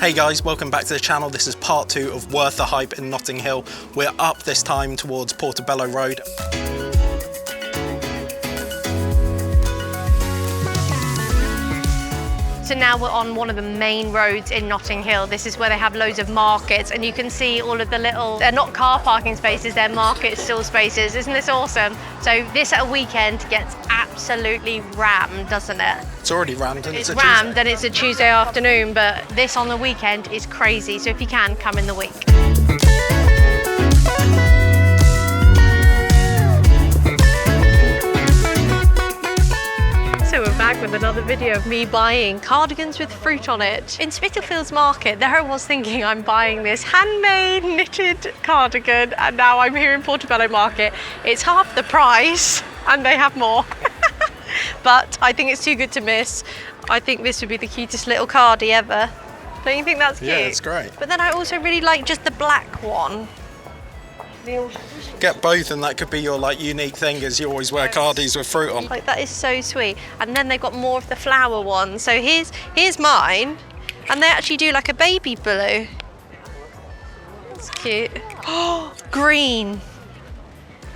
Hey guys, welcome back to the channel. This is part 2 of Worth the Hype in Notting Hill. We're up this time towards Portobello Road. So now we're on one of the main roads in Notting Hill. This is where they have loads of markets, and you can see all of the little, they're not car parking spaces, they're market stall spaces. Isn't this awesome? So this at a weekend gets absolutely rammed, doesn't it? It's already rammed and it's rammed Tuesday. And it's a Tuesday afternoon, but this on the weekend is crazy. So if you can, come in the week. So we're back with another video of me buying cardigans with fruit on it. In Spitalfields Market, there I was thinking I'm buying this handmade knitted cardigan, and now I'm here in Portobello Market. It's half the price and they have more. But I think it's too good to miss. I think this would be the cutest little cardi ever. Don't you think that's cute? Yeah, it's great. But then I also really like just the black one. Get both, and that could be your unique thing, as you always wear cardis with fruit on. That is so sweet. And then they've got more of the flower ones. So here's mine, and they actually do like a baby blue. That's cute. Oh, green.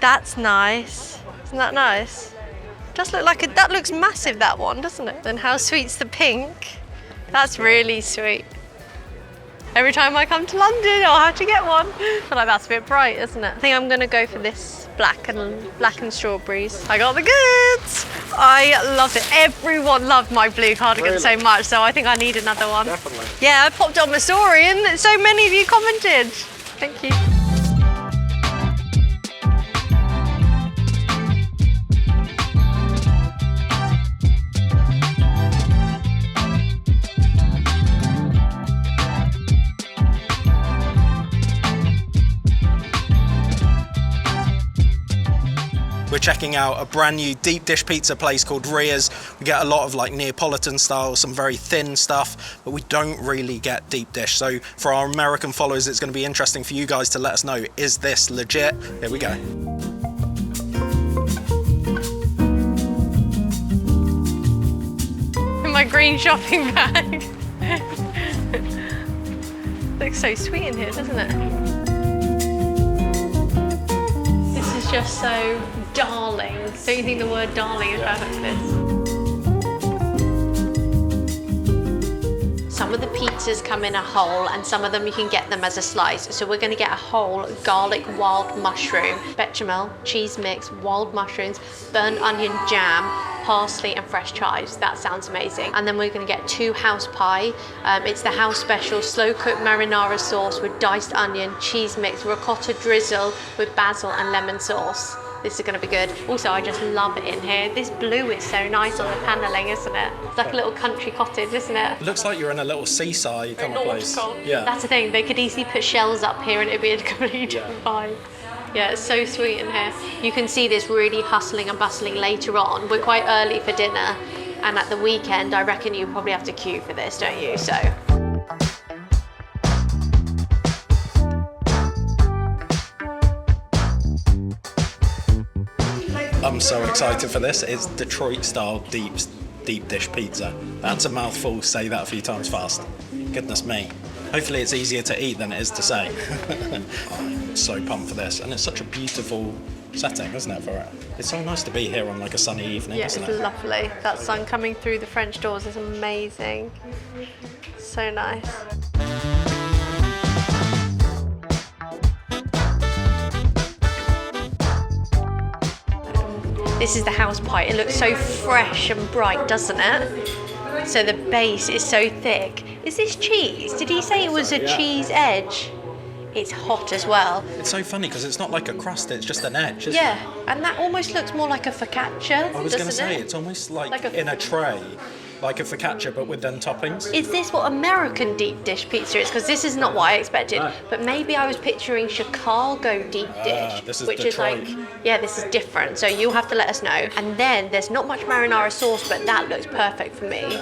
That's nice. Isn't that nice? Does look like that looks massive, that one, doesn't it? Then how sweet's the pink? That's really sweet. Every time I come to London, I'll have to get one. I feel like that's a bit bright, isn't it? I think I'm gonna go for this black and strawberries. I got the goods. I loved it. Everyone loved my blue cardigan so much, so I think I need another one. Definitely. Yeah, I popped on my story and so many of you commented. Thank you. We're checking out a brand new deep dish pizza place called Ria's. We get a lot of Neapolitan style, some very thin stuff, but we don't really get deep dish. So for our American followers, it's going to be interesting for you guys to let us know, is this legit? Here we go. In my green shopping bag. Looks so sweet in here, doesn't it? This is just so darling. Don't you think the word darling is perfect for this? Some of the pizzas come in a whole, and some of them you can get them as a slice. So we're going to get a whole garlic wild mushroom, bechamel, cheese mix, wild mushrooms, burnt onion jam, parsley and fresh chives. That sounds amazing. And then we're going to get 2 house pie. It's the house special slow cooked marinara sauce with diced onion, cheese mix, ricotta drizzle with basil and lemon sauce. This is going to be good. Also, I just love it in here. This blue is so nice on the panelling, isn't it? It's like a little country cottage, isn't it? It looks like you're in a little seaside kind of place. Yeah. That's the thing. They could easily put shells up here and it'd be a completely different vibe. Yeah, it's so sweet in here. You can see this really hustling and bustling later on. We're quite early for dinner, and at the weekend, I reckon you probably have to queue for this, don't you? So. I'm so excited for this. It's Detroit style deep dish pizza. That's a mouthful. Say that a few times fast. Goodness me. Hopefully it's easier to eat than it is to say. I'm so pumped for this, and it's such a beautiful setting, isn't it, for it? It's so nice to be here on a sunny evening, isn't it? Yeah, it's lovely. That sun coming through the French doors is amazing. So nice. This is the house pie. It looks so fresh and bright, doesn't it? So the base is so thick. Is this cheese? Did he say it was a cheese edge? It's hot as well. It's so funny because it's not like a crust, it's just an edge, isn't it? And that almost looks more like a focaccia. I was going to say, it's almost like in a tray, like a focaccia, but with them toppings. Is this what American deep dish pizza is? Because this is not what I expected. No. But maybe I was picturing Chicago deep dish, this is which Detroit. is this is different. So you'll have to let us know. And then there's not much marinara sauce, but that looks perfect for me.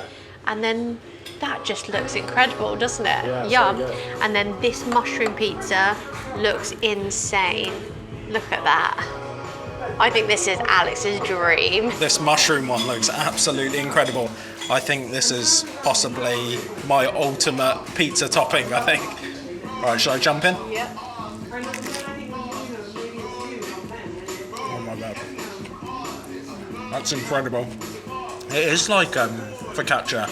And then that just looks incredible, doesn't it? Yeah, yum. so good. And then this mushroom pizza looks insane. Look at that. I think this is Alex's dream. This mushroom one looks absolutely incredible. I think this is possibly my ultimate pizza topping, I think. Right, should I jump in? Yeah. Oh my god. That's incredible. It is like focaccia.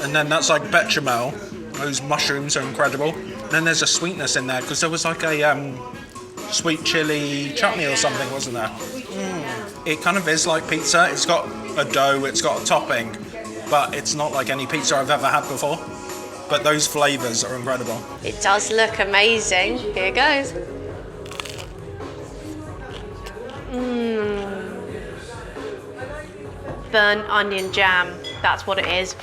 And then that's like bechamel. Those mushrooms are incredible. And then there's a sweetness in there because there was like a sweet chili chutney or something, wasn't there? It kind of is like pizza. It's got a dough, it's got a topping, but it's not like any pizza I've ever had before. But those flavours are incredible. It does look amazing. Here goes. Burnt onion jam. That's what it is.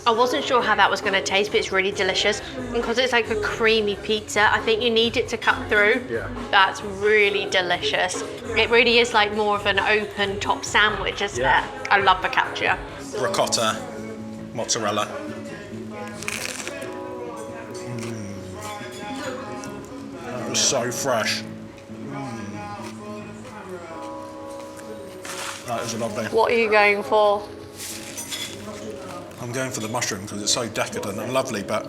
I wasn't sure how that was going to taste, but it's really delicious. And because it's like a creamy pizza, I think you need it to cut through. Yeah. That's really delicious. It really is like more of an open top sandwich, isn't it? I love focaccia. Ricotta, mozzarella. That was so fresh. That is lovely. What are you going for? I'm going for the mushroom because it's so decadent and lovely, but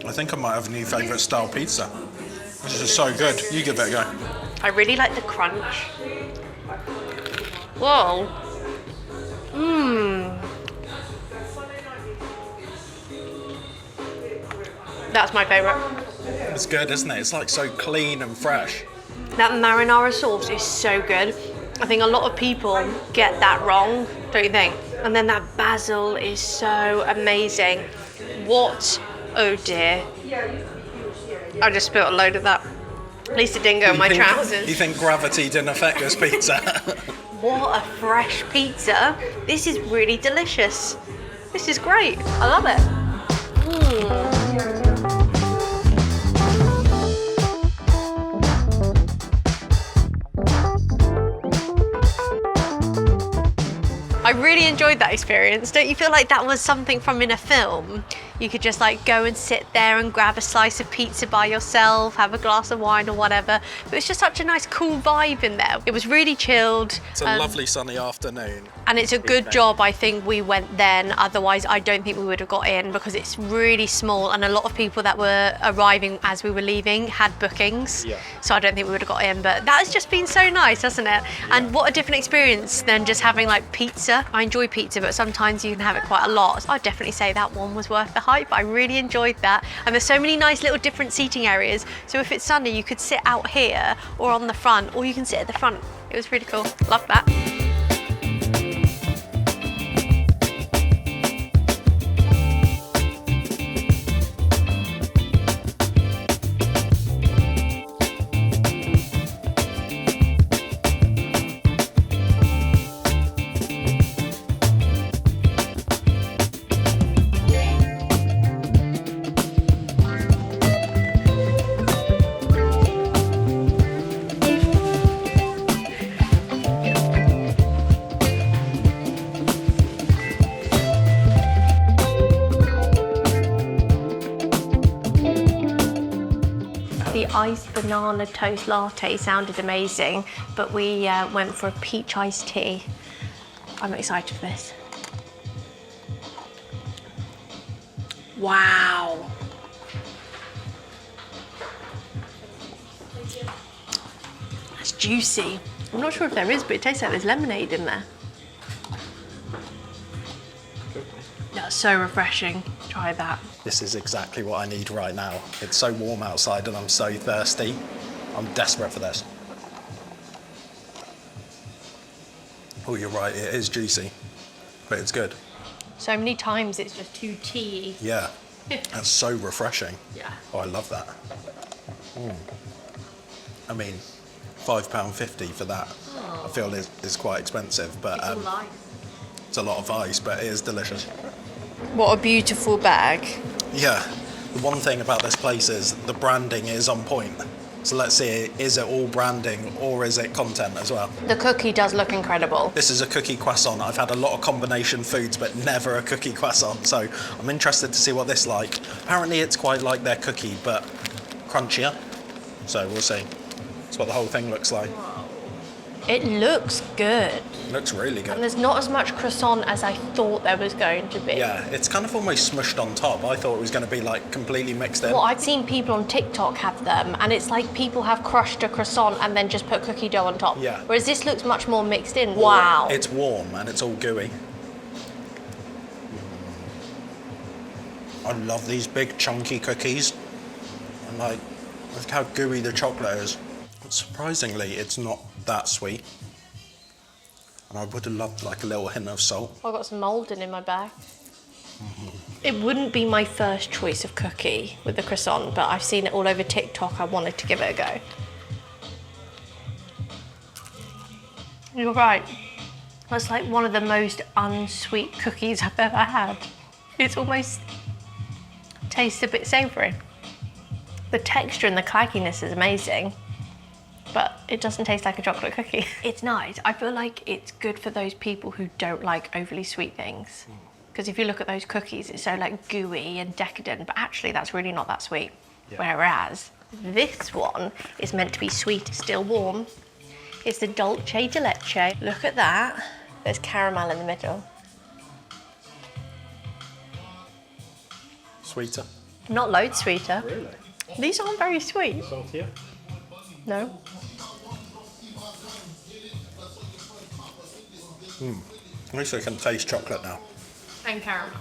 I think I might have a new favourite style pizza. This is so good. You give it a go. I really like the crunch. Whoa. That's my favourite. It's good, isn't it? It's like so clean and fresh. That marinara sauce is so good. I think a lot of people get that wrong, don't you think? And then that basil is so amazing. What? Oh dear. I just spilled a load of that. At least it didn't go in my trousers. You think gravity didn't affect this pizza? What a fresh pizza. This is really delicious. This is great. I love it. I really enjoyed that experience. Don't you feel like that was something from in a film? You could just like go and sit there and grab a slice of pizza by yourself, have a glass of wine or whatever. But it's just such a nice cool vibe in there. It was really chilled. It's a lovely sunny afternoon. And it's a good job I think we went then, otherwise I don't think we would have got in because it's really small and a lot of people that were arriving as we were leaving had bookings. Yeah. So I don't think we would have got in, but that has just been so nice, hasn't it? Yeah. And what a different experience than just having like pizza. I enjoy pizza, but sometimes you can have it quite a lot. So I'd definitely say that one was worth the hype. I really enjoyed that. And there's so many nice little different seating areas. So if it's sunny, you could sit out here or on the front, or you can sit at the front. It was really cool. Love that. The iced banana toast latte sounded amazing, but we went for a peach iced tea. I'm excited for this. Wow. That's juicy. I'm not sure if there is, but it tastes like there's lemonade in there. That's so refreshing. Try that. This is exactly what I need right now. It's so warm outside and I'm so thirsty. I'm desperate for this. Oh, you're right, it is juicy, but it's good. So many times it's just too tea. Yeah, that's so refreshing. Yeah. Oh, I love that. I mean, £5.50 for that, I feel is quite expensive, but it's a lot of ice, but it is delicious. What a beautiful bag. Yeah, the one thing about this place is the branding is on point. So let's see, is it all branding or is it content as well? The cookie does look incredible. This is a cookie croissant. I've had a lot of combination foods, but never a cookie croissant. So I'm interested to see what this is like. Apparently it's quite like their cookie, but crunchier. So we'll see. That's what the whole thing looks like. It looks good. Looks really And good. there's not as much croissant as I thought there was going to be. Yeah, it's kind of almost smushed on top. I thought it was going to be like completely mixed in. Well, I've seen people on TikTok have them, and it's like people have crushed a croissant and then just put cookie dough on top. Yeah. Whereas this looks much more mixed in. Wow. It's warm and it's all gooey. I love these big chunky cookies. And like, look how gooey the chocolate is. Surprisingly, it's not that sweet. And I would have loved like a little hint of salt. I've got some moulding in my bag. It wouldn't be my first choice of cookie with the croissant, but I've seen it all over TikTok. I wanted to give it a go. You're right. That's like one of the most unsweet cookies I've ever had. It's almost tastes a bit savoury. The texture and the clagginess is amazing, but it doesn't taste like a chocolate cookie. It's nice. I feel like it's good for those people who don't like overly sweet things. Because if you look at those cookies, it's so like gooey and decadent, but actually that's really not that sweet. Yeah. Whereas this one is meant to be sweet, still warm. It's the dolce de leche. Look at that. There's caramel in the middle. Sweeter. Not loads sweeter. Really? These aren't very sweet. Saltier? No. At least I can taste chocolate now. And caramel.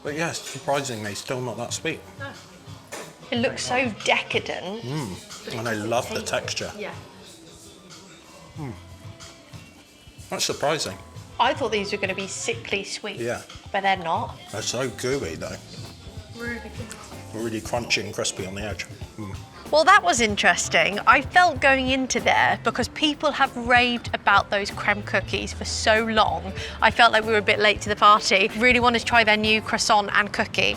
But yes, surprisingly, still not that sweet. No. It looks so decadent. And I love the texture. Yeah. That's surprising. I thought these were going to be sickly sweet. Yeah. But they're not. They're so gooey though. Really good. Really crunchy and crispy on the edge. Well, that was interesting. I felt going into there, because people have raved about those creme cookies for so long, I felt like we were a bit late to the party. Really wanted to try their new croissant and cookie.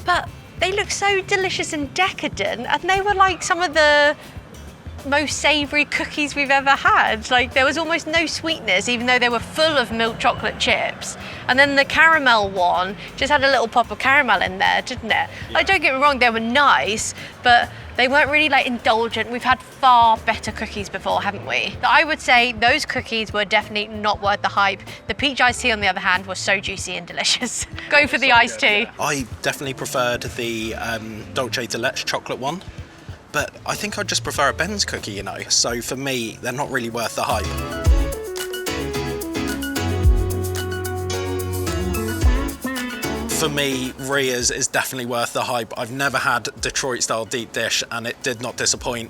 But they look so delicious and decadent, and they were like some of the most savoury cookies we've ever had. Like, there was almost no sweetness, even though they were full of milk chocolate chips. And then the caramel one just had a little pop of caramel in there, didn't it? Like, don't get me wrong, they were nice, but they weren't really like indulgent. We've had far better cookies before, haven't we? I would say those cookies were definitely not worth the hype. The peach iced tea, on the other hand, was so juicy and delicious. Go for the iced tea. I definitely preferred the dolce de leche chocolate one. But I think I'd just prefer a Ben's cookie, you know. So for me, they're not really worth the hype. For me, Ria's is definitely worth the hype. I've never had Detroit-style deep dish, and it did not disappoint.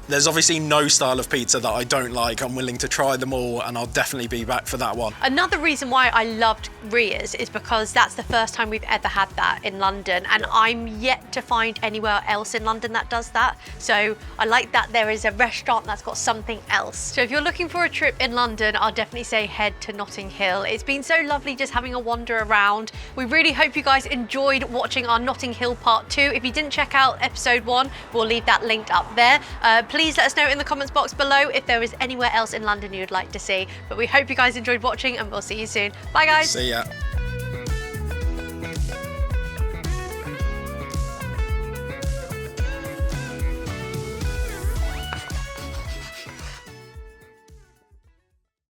There's obviously no style of pizza that I don't like. I'm willing to try them all, and I'll definitely be back for that one. Another reason why I loved Ria's is because that's the first time we've ever had that in London, and I'm yet to find anywhere else in London that does that. So I like that there is a restaurant that's got something else. So if you're looking for a trip in London, I'll definitely say head to Notting Hill. It's been so lovely just having a wander around. We really hope you guys enjoyed watching our Notting Hill part 2. If you didn't check out episode 1, we'll leave that linked up there. Please let us know in the comments box below if there is anywhere else in London you'd like to see. But we hope you guys enjoyed watching, and we'll see you soon. Bye guys. See ya.